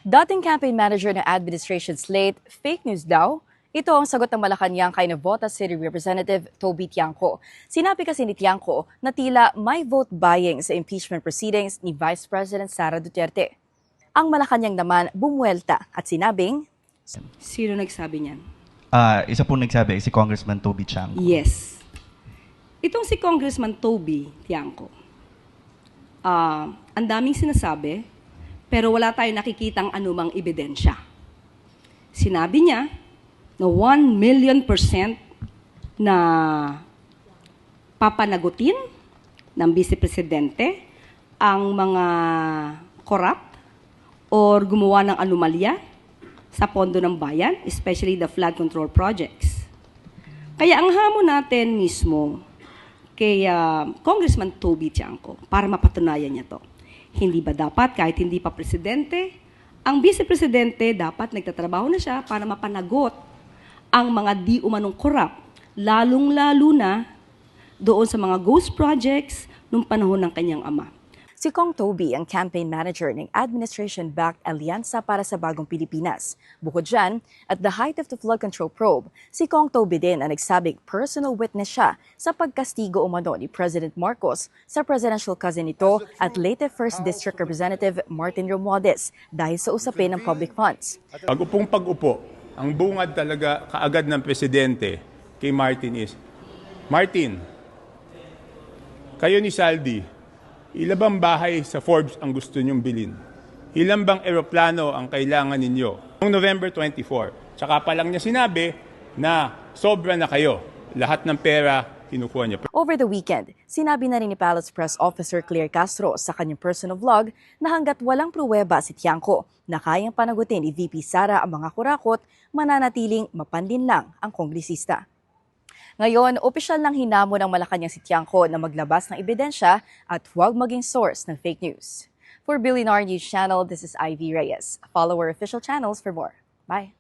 Dating campaign manager ng administration slate, fake news daw? Ito ang sagot ng Malacanang kay Navotas City Representative Toby Tiangco. Sinabi kasi ni Tiangco na tila may vote buying sa impeachment proceedings ni Vice President Sara Duterte. Ang Malacanang naman bumuelta at sinabing, Sino nagsabi niyan? Isa pong nagsabi, si Congressman Toby Tiangco. Yes. Itong si Congressman Toby Tiangco, ang daming sinasabi, pero wala tayong nakikitang anumang ebidensya. Sinabi niya na 1,000,000% na papanagutin ng Vice Presidente ang mga corrupt or gumawa ng anomalya sa pondo ng bayan, especially the flood control projects. Kaya ang hamon natin mismo kay Congressman Toby Tiangco para mapatunayan niya to. Hindi ba dapat kahit hindi pa presidente, ang Vice Presidente dapat nagtatrabaho na siya para mapanagot ang mga di umanong corrupt, lalong-lalo na doon sa mga ghost projects nung panahon ng kanyang ama. si Kong Toby ang campaign manager ng administration-backed Alyansa para sa Bagong Pilipinas. Bukod dyan, at the height of the flood control probe, si Kong Toby din ang nagsabing personal witness siya sa pagkastigo umano ni President Marcos sa presidential cousin nito at late 1st District Representative Martin Romualdez dahil sa usapin ng public funds. Pag-upo, ang bungad talaga kaagad ng presidente kay Martin is, Martin, kayo ni Saldi, ilan bang bahay sa Forbes ang gusto nyong bilhin? Ilan bang eroplano ang kailangan ninyo? Noong November 24, tsaka pa lang niya sinabi na sobra na kayo. Lahat ng pera, kinukuha niya. Over the weekend, sinabi na rin ni Palace Press Officer Claire Castro sa kanyang personal vlog na hanggat walang pruweba si Tiangco na kayang panagutin ni VP Sara ang mga kurakot, mananatiling mapanlin lang ang kongresista. Ngayon, opisyal ng hinamo ng Malacanang si Tiangco na maglabas ng ebidensya at huwag maging source ng fake news. For Billionaire News Channel, this is Ivy Reyes. Follow our official channels for more. Bye!